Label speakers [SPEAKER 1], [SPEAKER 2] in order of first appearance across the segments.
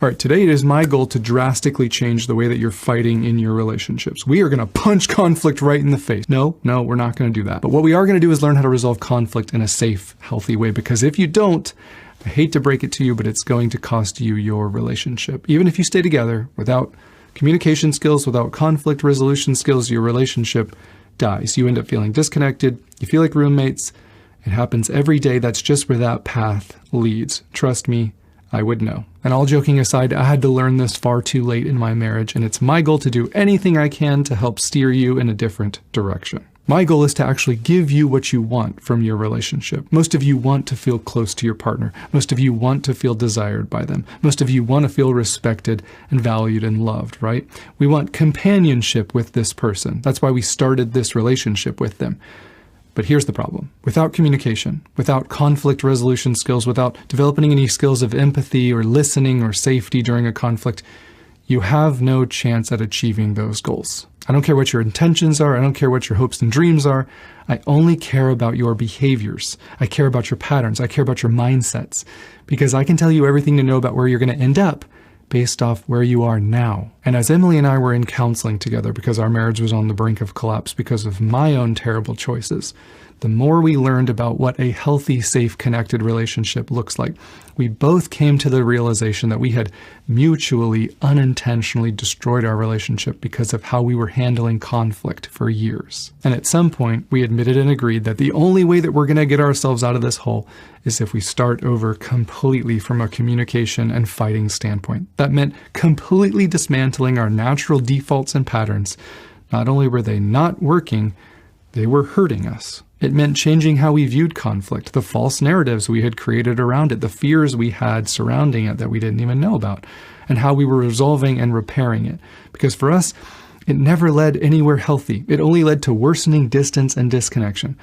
[SPEAKER 1] All right, today it is my goal to drastically change the way that you're fighting in your relationships. We are going to punch conflict right in the face. No, we're not going to do that. But what we are going to do is learn how to resolve conflict in a safe, healthy way. Because if you don't, I hate to break it to you, but it's going to cost you your relationship. Even if you stay together without communication skills, without conflict resolution skills, your relationship dies. You end up feeling disconnected. You feel like roommates. It happens every day. That's just where that path leads. Trust me, I would know. And all joking aside, I had to learn this far too late in my marriage, and it's my goal to do anything I can to help steer you in a different direction. My goal is to actually give you what you want from your relationship. Most of you want to feel close to your partner. Most of you want to feel desired by them. Most of you want to feel respected and valued and loved, right? We want companionship with this person. That's why we started this relationship with them. But here's the problem. Without communication, without conflict resolution skills, without developing any skills of empathy or listening or safety during a conflict, you have no chance at achieving those goals. I don't care what your intentions are. I don't care what your hopes and dreams are. I only care about your behaviors. I care about your patterns. I care about your mindsets. Because I can tell you everything to know about where you're going to end up based off where you are now. And as Emily and I were in counseling together because our marriage was on the brink of collapse because of my own terrible choices, the more we learned about what a healthy, safe, connected relationship looks like, we both came to the realization that we had mutually, unintentionally destroyed our relationship because of how we were handling conflict for years. And at some point, we admitted and agreed that the only way that we're going to get ourselves out of this hole is if we start over completely from a communication and fighting standpoint. That meant completely dismantling our natural defaults and patterns. Not only were they not working, they were hurting us. It meant changing how we viewed conflict, the false narratives we had created around it, the fears we had surrounding it that we didn't even know about, and how we were resolving and repairing it. Because for us, it never led anywhere healthy. It only led to worsening distance and disconnection.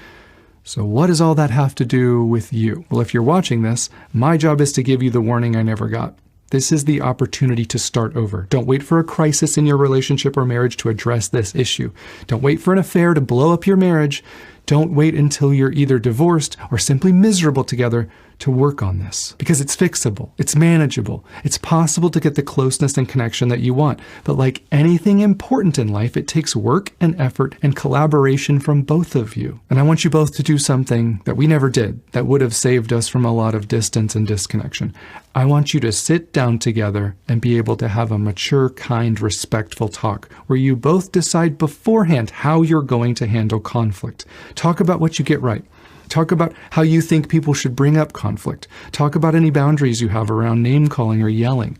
[SPEAKER 1] So what does all that have to do with you? Well, if you're watching this, my job is to give you the warning I never got. This is the opportunity to start over. Don't wait for a crisis in your relationship or marriage to address this issue. Don't wait for an affair to blow up your marriage. Don't wait until you're either divorced or simply miserable together to work on this. Because it's fixable. It's manageable. It's possible to get the closeness and connection that you want. But like anything important in life, it takes work and effort and collaboration from both of you. And I want you both to do something that we never did that would have saved us from a lot of distance and disconnection. I want you to sit down together and be able to have a mature, kind, respectful talk where you both decide beforehand how you're going to handle conflict. Talk about what you get right. Talk about how you think people should bring up conflict. Talk about any boundaries you have around name-calling or yelling.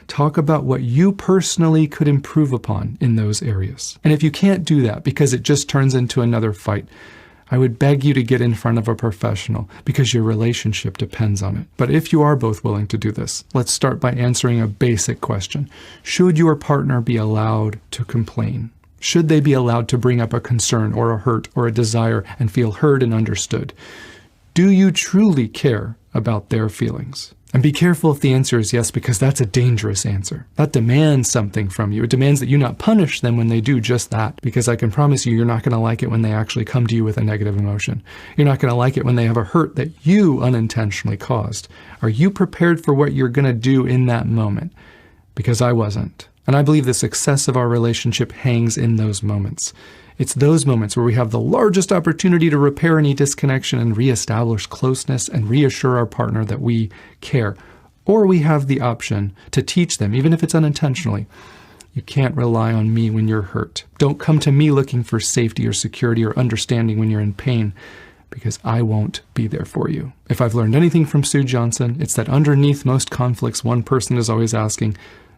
[SPEAKER 1] Talk about what you personally could improve upon in those areas. And if you can't do that because it just turns into another fight, I would beg you to get in front of a professional because your relationship depends on it. But if you are both willing to do this, let's start by answering a basic question. Should your partner be allowed to complain? Should they be allowed to bring up a concern or a hurt or a desire and feel heard and understood? Do you truly care about their feelings? And be careful if the answer is yes, because that's a dangerous answer. That demands something from you. It demands that you not punish them when they do just that, because I can promise you, you're not going to like it when they actually come to you with a negative emotion. You're not going to like it when they have a hurt that you unintentionally caused. Are you prepared for what you're going to do in that moment? Because I wasn't. And I believe the success of our relationship hangs in those moments. It's those moments where we have the largest opportunity to repair any disconnection and reestablish closeness and reassure our partner that we care. Or we have the option to teach them, even if it's unintentionally. You can't rely on me when you're hurt. Don't come to me looking for safety or security or understanding when you're in pain, because I won't be there for you. If I've learned anything from Sue Johnson, it's that underneath most conflicts, one person is always asking,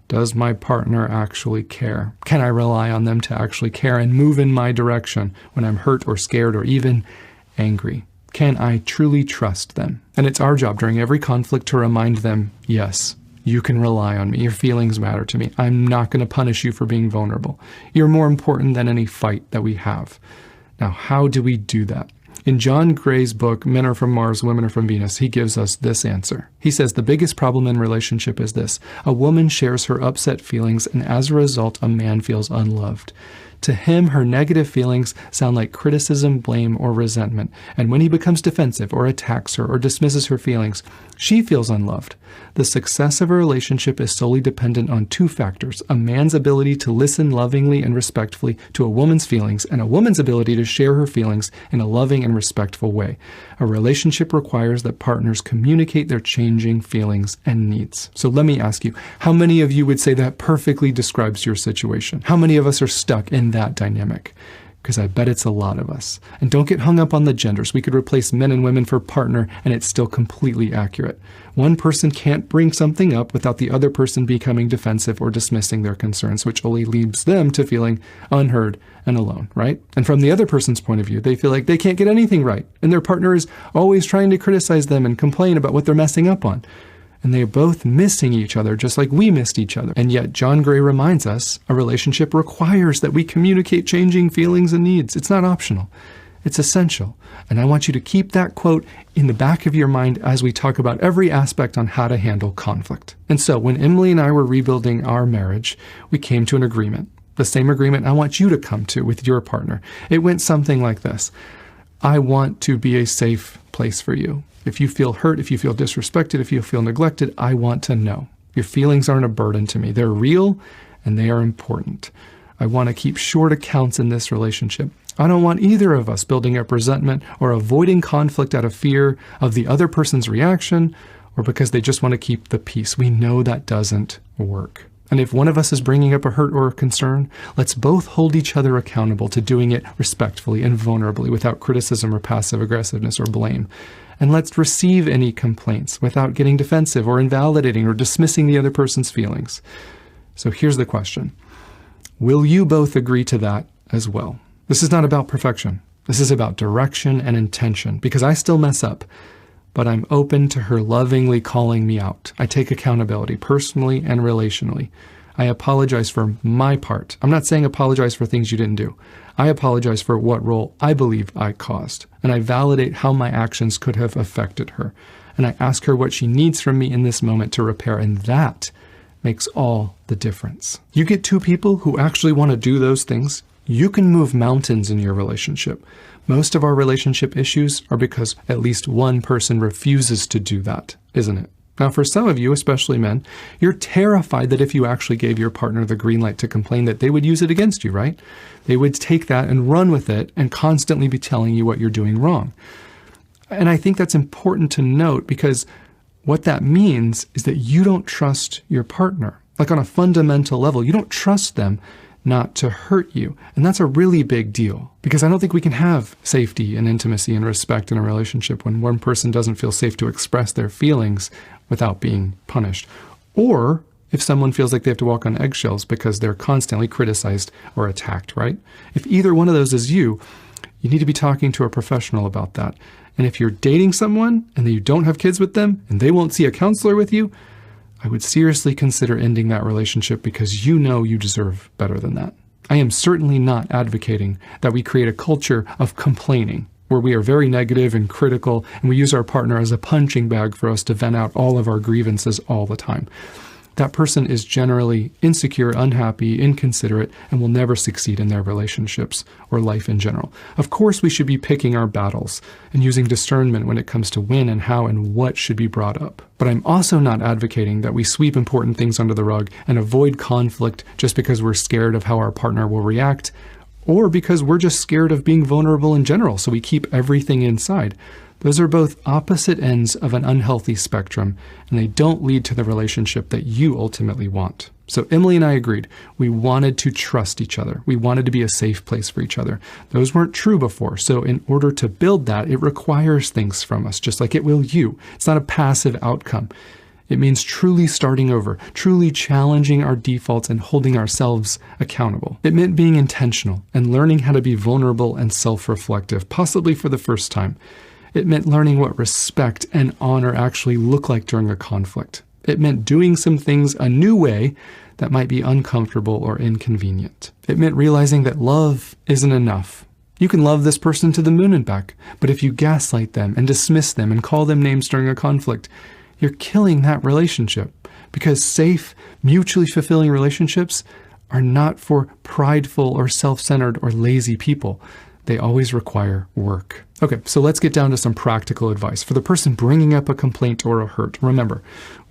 [SPEAKER 1] does my partner actually care? Can I rely on them to actually care and move in my direction when I'm hurt or scared or even angry? Can I truly trust them? And it's our job during every conflict to remind them, yes, you can rely on me. Your feelings matter to me. I'm not going to punish you for being vulnerable. You're more important than any fight that we have. Now, how do we do that? In John Gray's book, Men Are From Mars, Women Are From Venus, he gives us this answer. He says, the biggest problem in relationship is this. A woman shares her upset feelings, and as a result, a man feels unloved. To him, her negative feelings sound like criticism, blame, or resentment. And when he becomes defensive or attacks her or dismisses her feelings, she feels unloved. The success of a relationship is solely dependent on two factors: a man's ability to listen lovingly and respectfully to a woman's feelings, and a woman's ability to share her feelings in a loving and respectful way. A relationship requires that partners communicate their changing feelings and needs. So let me ask you, how many of you would say that perfectly describes your situation? How many of us are stuck in that dynamic? Because I bet it's a lot of us. And don't get hung up on the genders. We could replace men and women for partner, and it's still completely accurate. One person can't bring something up without the other person becoming defensive or dismissing their concerns, which only leaves them to feeling unheard and alone, right? And from the other person's point of view, they feel like they can't get anything right, and their partner is always trying to criticize them and complain about what they're messing up on. And they are both missing each other, just like we missed each other. And yet, John Gray reminds us, a relationship requires that we communicate changing feelings and needs. It's not optional. It's essential. And I want you to keep that quote in the back of your mind as we talk about every aspect on how to handle conflict. And so, when Emily and I were rebuilding our marriage, we came to an agreement. The same agreement I want you to come to with your partner. It went something like this: I want to be a safe place for you. If you feel hurt, if you feel disrespected, if you feel neglected, I want to know. Your feelings aren't a burden to me. They're real and they are important. I want to keep short accounts in this relationship. I don't want either of us building up resentment or avoiding conflict out of fear of the other person's reaction or because they just want to keep the peace. We know that doesn't work. And if one of us is bringing up a hurt or a concern, let's both hold each other accountable to doing it respectfully and vulnerably without criticism or passive aggressiveness or blame. And let's receive any complaints without getting defensive or invalidating or dismissing the other person's feelings. So here's the question. Will you both agree to that as well? This is not about perfection. This is about direction and intention, because I still mess up, but I'm open to her lovingly calling me out. I take accountability personally and relationally. I apologize for my part. I'm not saying apologize for things you didn't do. I apologize for what role I believe I caused, and I validate how my actions could have affected her. And I ask her what she needs from me in this moment to repair, and that makes all the difference. You get two people who actually want to do those things, you can move mountains in your relationship. Most of our relationship issues are because at least one person refuses to do that, isn't it? Now, for some of you, especially men, you're terrified that if you actually gave your partner the green light to complain, that they would use it against you, right? They would take that and run with it and constantly be telling you what you're doing wrong. And I think that's important to note, because what that means is that you don't trust your partner. Like on a fundamental level, you don't trust them not to hurt you. And that's a really big deal, because I don't think we can have safety and intimacy and respect in a relationship when one person doesn't feel safe to express their feelings without being punished. Or if someone feels like they have to walk on eggshells because they're constantly criticized or attacked, right? If either one of those is you, you need to be talking to a professional about that. And if you're dating someone and you don't have kids with them and they won't see a counselor with you, I would seriously consider ending that relationship, because you know you deserve better than that. I am certainly not advocating that we create a culture of complaining where we are very negative and critical and we use our partner as a punching bag for us to vent out all of our grievances all the time. That person is generally insecure, unhappy, inconsiderate, and will never succeed in their relationships or life in general. Of course, we should be picking our battles and using discernment when it comes to when and how and what should be brought up. But I'm also not advocating that we sweep important things under the rug and avoid conflict just because we're scared of how our partner will react, or because we're just scared of being vulnerable in general, so we keep everything inside. Those are both opposite ends of an unhealthy spectrum, and they don't lead to the relationship that you ultimately want. So Emily and I agreed. We wanted to trust each other. We wanted to be a safe place for each other. Those weren't true before. So in order to build that, it requires things from us, just like it will you. It's not a passive outcome. It means truly starting over, truly challenging our defaults and holding ourselves accountable. It meant being intentional and learning how to be vulnerable and self-reflective, possibly for the first time. It meant learning what respect and honor actually look like during a conflict. It meant doing some things a new way that might be uncomfortable or inconvenient. It meant realizing that love isn't enough. You can love this person to the moon and back, but if you gaslight them and dismiss them and call them names during a conflict, you're killing that relationship. Because safe, mutually fulfilling relationships are not for prideful or self-centered or lazy people. They always require work. Okay, so let's get down to some practical advice. For the person bringing up a complaint or a hurt, remember,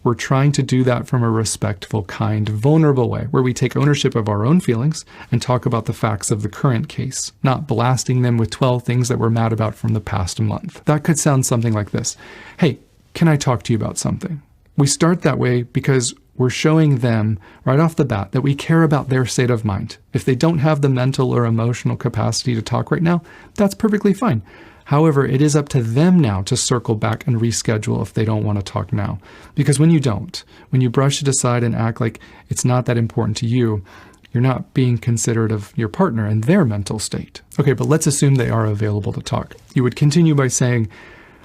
[SPEAKER 1] we're trying to do that from a respectful, kind, vulnerable way, where we take ownership of our own feelings and talk about the facts of the current case, not blasting them with 12 things that we're mad about from the past month. That could sound something like this. Hey, can I talk to you about something? We start that way because we're showing them right off the bat that we care about their state of mind. If they don't have the mental or emotional capacity to talk right now, that's perfectly fine. However, it is up to them now to circle back and reschedule if they don't want to talk now. Because when you don't, when you brush it aside and act like it's not that important to you, you're not being considerate of your partner and their mental state. Okay, but let's assume they are available to talk. You would continue by saying,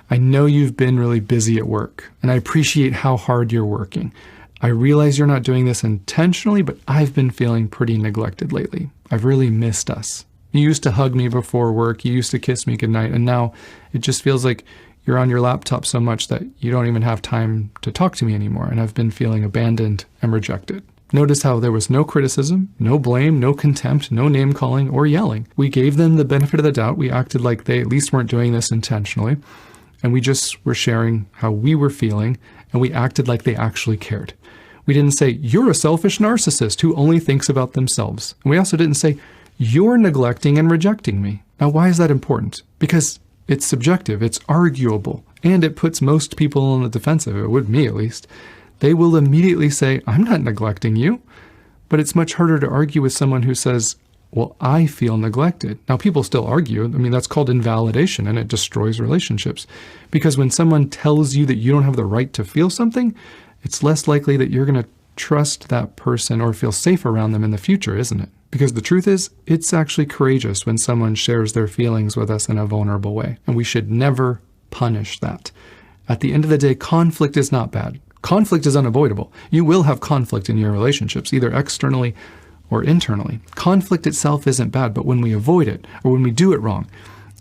[SPEAKER 1] I know you've been really busy at work, and I appreciate how hard you're working. I realize you're not doing this intentionally, but I've been feeling pretty neglected lately. I've really missed us. You used to hug me before work, you used to kiss me goodnight, and now it just feels like you're on your laptop so much that you don't even have time to talk to me anymore, and I've been feeling abandoned and rejected. Notice how there was no criticism, no blame, no contempt, no name-calling or yelling. We gave them the benefit of the doubt. We acted like they at least weren't doing this intentionally, and we just were sharing how we were feeling, and we acted like they actually cared. We didn't say, you're a selfish narcissist who only thinks about themselves. And we also didn't say, you're neglecting and rejecting me. Now, why is that important? Because it's subjective, it's arguable, and it puts most people on the defensive. It would me, at least. They will immediately say, I'm not neglecting you. But it's much harder to argue with someone who says, well, I feel neglected. Now, people still argue. I mean, that's called invalidation, and it destroys relationships. Because when someone tells you that you don't have the right to feel something, it's less likely that you're going to trust that person or feel safe around them in the future, isn't it? Because the truth is, it's actually courageous when someone shares their feelings with us in a vulnerable way, and we should never punish that. At the end of the day, conflict is not bad. Conflict is unavoidable. You will have conflict in your relationships, either externally or internally. Conflict itself isn't bad, but when we avoid it, or when we do it wrong,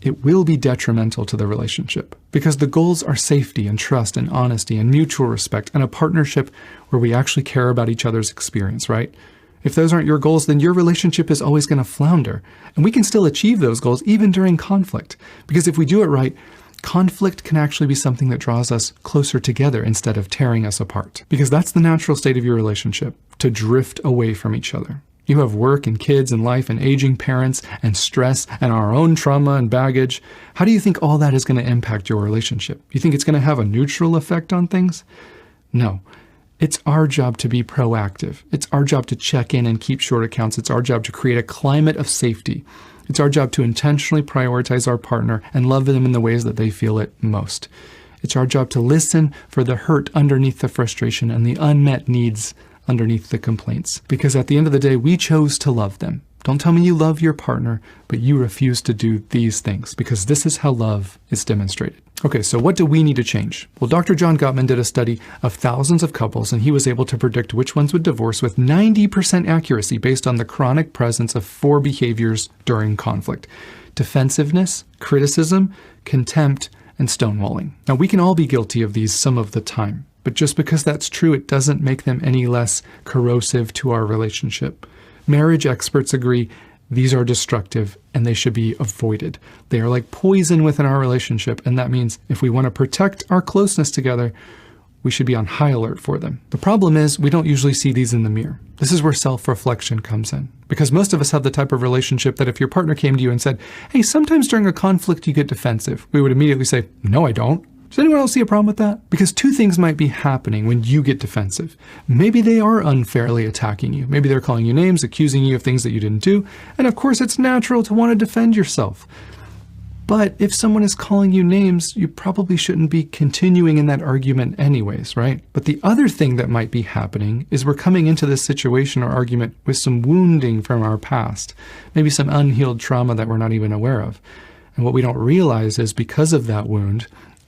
[SPEAKER 1] it will be detrimental to the relationship. Because the goals are safety and trust and honesty and mutual respect and a partnership where we actually care about each other's experience, right? If those aren't your goals, then your relationship is always going to flounder. And we can still achieve those goals even during conflict. Because if we do it right, conflict can actually be something that draws us closer together instead of tearing us apart. Because that's the natural state of your relationship, to drift away from each other. You have work and kids and life and aging parents and stress and our own trauma and baggage. How do you think all that is going to impact your relationship? You think it's going to have a neutral effect on things? No. It's our job to be proactive. It's our job to check in and keep short accounts. It's our job to create a climate of safety. It's our job to intentionally prioritize our partner and love them in the ways that they feel it most. It's our job to listen for the hurt underneath the frustration and the unmet needs underneath the complaints. Because at the end of the day, we chose to love them. Don't tell me you love your partner, but you refuse to do these things, because this is how love is demonstrated. Okay, so what do we need to change? Well, Dr. John Gottman did a study of thousands of couples, and he was able to predict which ones would divorce with 90% accuracy based on the chronic presence of 4 behaviors during conflict: defensiveness, criticism, contempt, and stonewalling. Now, we can all be guilty of these some of the time, but just because that's true, it doesn't make them any less corrosive to our relationship. Marriage experts agree these are destructive and they should be avoided. They are like poison within our relationship, and that means if we want to protect our closeness together, we should be on high alert for them. The problem is we don't usually see these in the mirror. This is where self-reflection comes in. Because most of us have the type of relationship that if your partner came to you and said, hey, sometimes during a conflict you get defensive, we would immediately say, no, I don't. Does anyone else see a problem with that? Because 2 things might be happening when you get defensive. Maybe they are unfairly attacking you. Maybe they're calling you names, accusing you of things that you didn't do. And of course, it's natural to want to defend yourself. But if someone is calling you names, you probably shouldn't be continuing in that argument anyways, right? But the other thing that might be happening is we're coming into this situation or argument with some wounding from our past, maybe some unhealed trauma that we're not even aware of. And what we don't realize is because of that wound,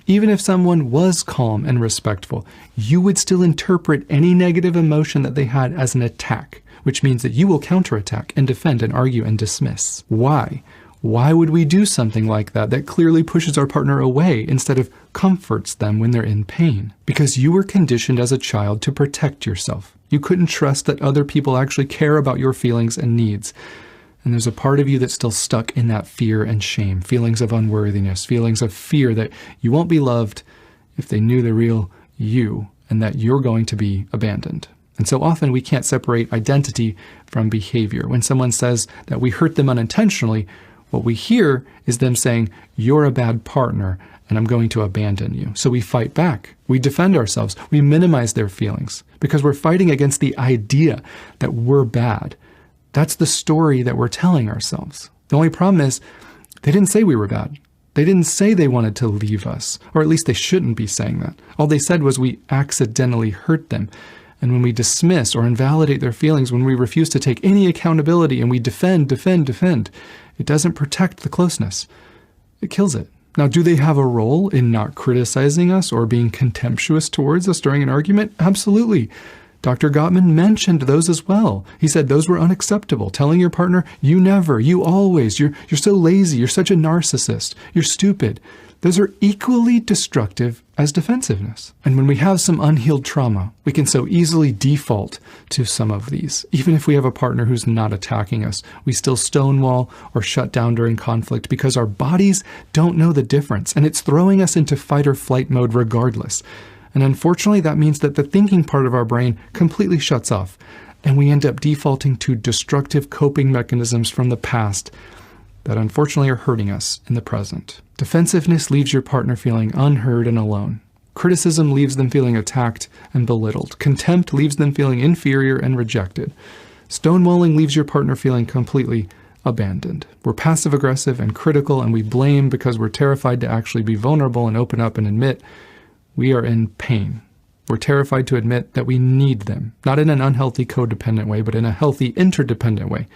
[SPEAKER 1] even if someone was calm and respectful, you would still interpret any negative emotion that they had as an attack, which means that you will counterattack and defend and argue and dismiss. Why? Why would we do something like that clearly pushes our partner away instead of comforts them when they're in pain? Because you were conditioned as a child to protect yourself. You couldn't trust that other people actually care about your feelings and needs. And there's a part of you that's still stuck in that fear and shame, feelings of unworthiness, feelings of fear that you won't be loved if they knew the real you and that you're going to be abandoned. And so often we can't separate identity from behavior. When someone says that we hurt them unintentionally, what we hear is them saying, you're a bad partner and I'm going to abandon you. So we fight back. We defend ourselves. We minimize their feelings because we're fighting against the idea that we're bad. That's the story that we're telling ourselves. The only problem is they didn't say we were bad. They didn't say they wanted to leave us, or at least they shouldn't be saying that. All they said was we accidentally hurt them. And when we dismiss or invalidate their feelings, when we refuse to take any accountability and we defend, it doesn't protect the closeness. It kills it. Now, do they have a role in not criticizing us or being contemptuous towards us during an argument? Absolutely. Dr. Gottman mentioned those as well. He said those were unacceptable. Telling your partner, you never, you always, you're so lazy, you're such a narcissist, you're stupid. Those are equally destructive as defensiveness. And when we have some unhealed trauma, we can so easily default to some of these. Even if we have a partner who's not attacking us, we still stonewall or shut down during conflict because our bodies don't know the difference, and it's throwing us into fight or flight mode regardless. And unfortunately, that means that the thinking part of our brain completely shuts off, and we end up defaulting to destructive coping mechanisms from the past that unfortunately are hurting us in the present. Defensiveness leaves your partner feeling unheard and alone. Criticism leaves them feeling attacked and belittled. Contempt leaves them feeling inferior and rejected. Stonewalling leaves your partner feeling completely abandoned. We're passive-aggressive and critical, and we blame because we're terrified to actually be vulnerable and open up and admit we are in pain. We're terrified to admit that we need them, not in an unhealthy codependent way, but in a healthy interdependent way.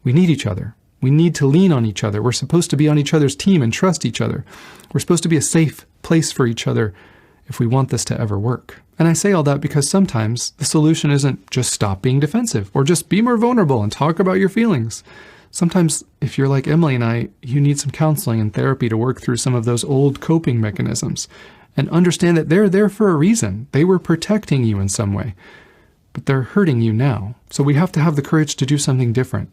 [SPEAKER 1] We need each other. We need to lean on each other. We're supposed to be on each other's team and trust each other. We're supposed to be a safe place for each other if we want this to ever work. And I say all that because sometimes the solution isn't just stop being defensive or just be more vulnerable and talk about your feelings. Sometimes, if you're like Emily and I, you need some counseling and therapy to work through some of those old coping mechanisms and understand that they're there for a reason. They were protecting you in some way, but they're hurting you now. So we have to have the courage to do something different.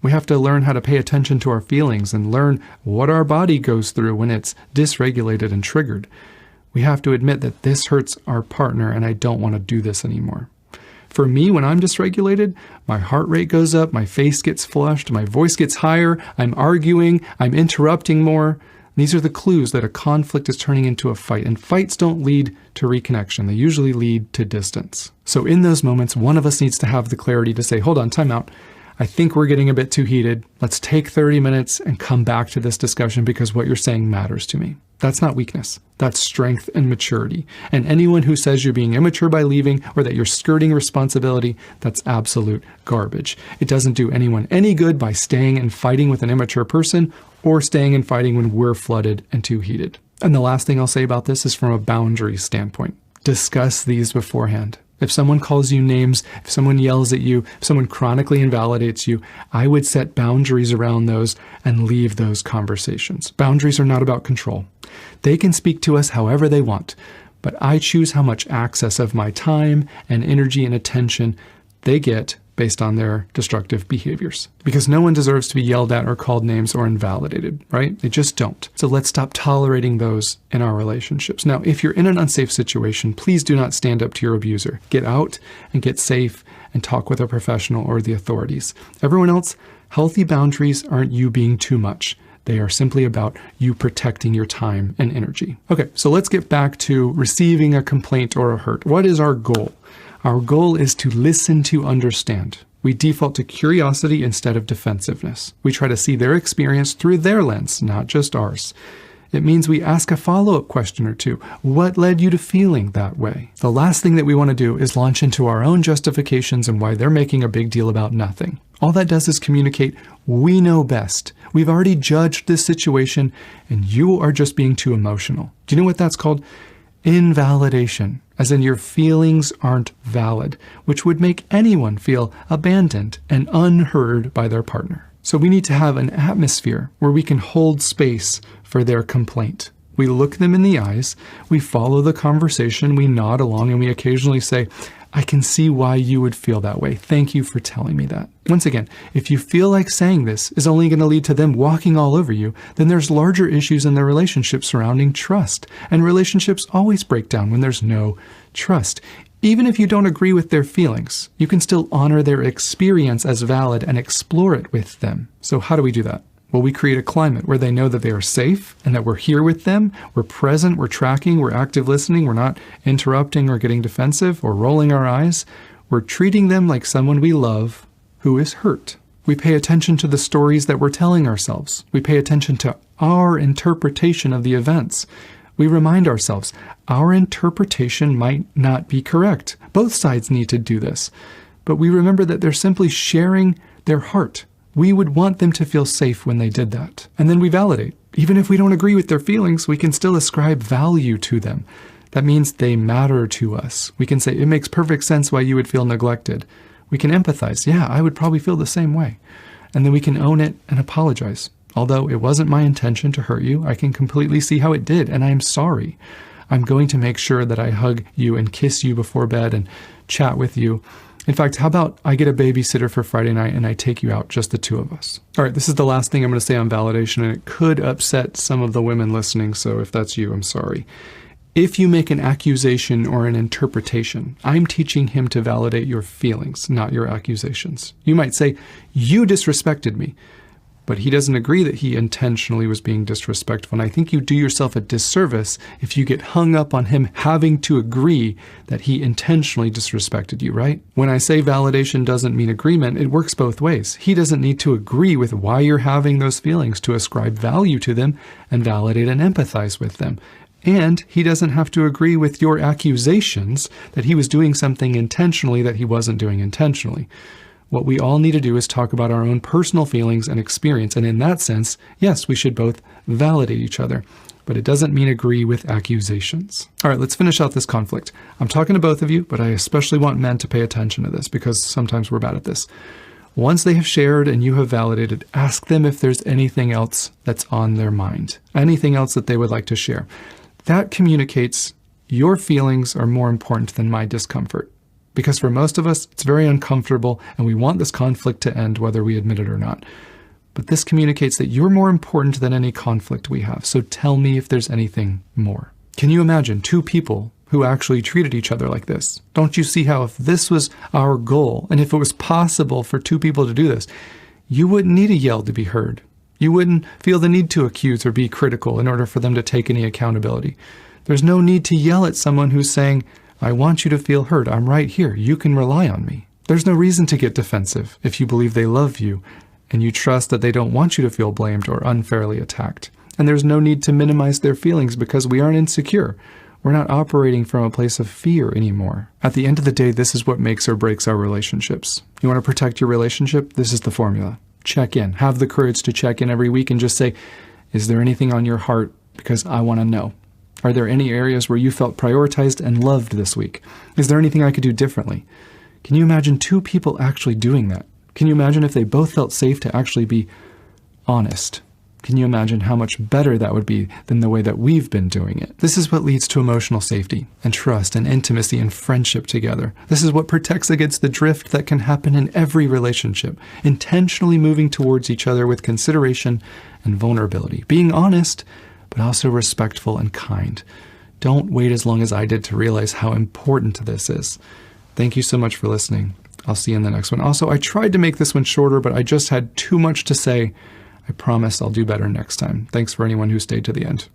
[SPEAKER 1] We have to learn how to pay attention to our feelings and learn what our body goes through when it's dysregulated and triggered. We have to admit that this hurts our partner and I don't want to do this anymore. For me, when I'm dysregulated, my heart rate goes up, my face gets flushed, my voice gets higher, I'm arguing, I'm interrupting more. These are the clues that a conflict is turning into a fight, and fights don't lead to reconnection. They usually lead to distance. So in those moments, one of us needs to have the clarity to say, hold on, time out. I think we're getting a bit too heated. Let's take 30 minutes and come back to this discussion because what you're saying matters to me. That's not weakness. That's strength and maturity. And anyone who says you're being immature by leaving or that you're skirting responsibility, that's absolute garbage. It doesn't do anyone any good by staying and fighting with an immature person or staying and fighting when we're flooded and too heated. And the last thing I'll say about this is from a boundary standpoint. Discuss these beforehand. If someone calls you names, if someone yells at you, if someone chronically invalidates you, I would set boundaries around those and leave those conversations. Boundaries are not about control. They can speak to us however they want, but I choose how much access of my time and energy and attention they get based on their destructive behaviors. Because no one deserves to be yelled at or called names or invalidated, right? They just don't. So let's stop tolerating those in our relationships. Now, if you're in an unsafe situation, please do not stand up to your abuser. Get out and get safe and talk with a professional or the authorities. Everyone else, healthy boundaries aren't you being too much. They are simply about you protecting your time and energy. Okay, so let's get back to receiving a complaint or a hurt. What is our goal? Our goal is to listen to understand. We default to curiosity instead of defensiveness. We try to see their experience through their lens, not just ours. It means we ask a follow-up question or two. What led you to feeling that way? The last thing that we want to do is launch into our own justifications and why they're making a big deal about nothing. All that does is communicate, we know best. We've already judged this situation and you are just being too emotional. Do you know what that's called? Invalidation, as in your feelings aren't valid, which would make anyone feel abandoned and unheard by their partner. So we need to have an atmosphere where we can hold space for their complaint. We look them in the eyes, we follow the conversation, we nod along, and we occasionally say, I can see why you would feel that way. Thank you for telling me that. Once again, if you feel like saying this is only going to lead to them walking all over you, then there's larger issues in the relationship surrounding trust. And relationships always break down when there's no trust. Even if you don't agree with their feelings, you can still honor their experience as valid and explore it with them. So how do we do that? Well, we create a climate where they know that they are safe and that we're here with them, we're present, we're tracking, we're active listening, we're not interrupting or getting defensive or rolling our eyes. We're treating them like someone we love who is hurt. We pay attention to the stories that we're telling ourselves. We pay attention to our interpretation of the events. We remind ourselves, our interpretation might not be correct. Both sides need to do this. But we remember that they're simply sharing their heart. We would want them to feel safe when they did that. And then we validate. Even if we don't agree with their feelings, we can still ascribe value to them. That means they matter to us. We can say, it makes perfect sense why you would feel neglected. We can empathize. Yeah, I would probably feel the same way. And then we can own it and apologize. Although it wasn't my intention to hurt you, I can completely see how it did, and I am sorry. I'm going to make sure that I hug you and kiss you before bed and chat with you. In fact, how about I get a babysitter for Friday night and I take you out, just the two of us? All right, this is the last thing I'm going to say on validation, and it could upset some of the women listening, so if that's you, I'm sorry. If you make an accusation or an interpretation, I'm teaching him to validate your feelings, not your accusations. You might say, you disrespected me. But he doesn't agree that he intentionally was being disrespectful. And I think you do yourself a disservice if you get hung up on him having to agree that he intentionally disrespected you, right? When I say validation doesn't mean agreement, it works both ways. He doesn't need to agree with why you're having those feelings to ascribe value to them and validate and empathize with them. And he doesn't have to agree with your accusations that he was doing something intentionally that he wasn't doing intentionally. What we all need to do is talk about our own personal feelings and experience. And in that sense, yes, we should both validate each other. But it doesn't mean agree with accusations. All right, let's finish out this conflict. I'm talking to both of you, but I especially want men to pay attention to this because sometimes we're bad at this. Once they have shared and you have validated, ask them if there's anything else that's on their mind, anything else that they would like to share. That communicates your feelings are more important than my discomfort. Because for most of us, it's very uncomfortable and we want this conflict to end whether we admit it or not. But this communicates that you're more important than any conflict we have. So tell me if there's anything more. Can you imagine two people who actually treated each other like this? Don't you see how if this was our goal and if it was possible for two people to do this, you wouldn't need to yell to be heard. You wouldn't feel the need to accuse or be critical in order for them to take any accountability. There's no need to yell at someone who's saying, I want you to feel heard. I'm right here. You can rely on me. There's no reason to get defensive if you believe they love you and you trust that they don't want you to feel blamed or unfairly attacked. And there's no need to minimize their feelings because we aren't insecure. We're not operating from a place of fear anymore. At the end of the day, this is what makes or breaks our relationships. You want to protect your relationship? This is the formula. Check in. Have the courage to check in every week and just say, is there anything on your heart? Because I want to know. Are there any areas where you felt prioritized and loved this week? Is there anything I could do differently? Can you imagine two people actually doing that? Can you imagine if they both felt safe to actually be honest? Can you imagine how much better that would be than the way that we've been doing it? This is what leads to emotional safety and trust and intimacy and friendship together. This is what protects against the drift that can happen in every relationship, intentionally moving towards each other with consideration and vulnerability, being honest, but also respectful and kind. Don't wait as long as I did to realize how important this is. Thank you so much for listening. I'll see you in the next one. Also, I tried to make this one shorter, but I just had too much to say. I promise I'll do better next time. Thanks for anyone who stayed to the end.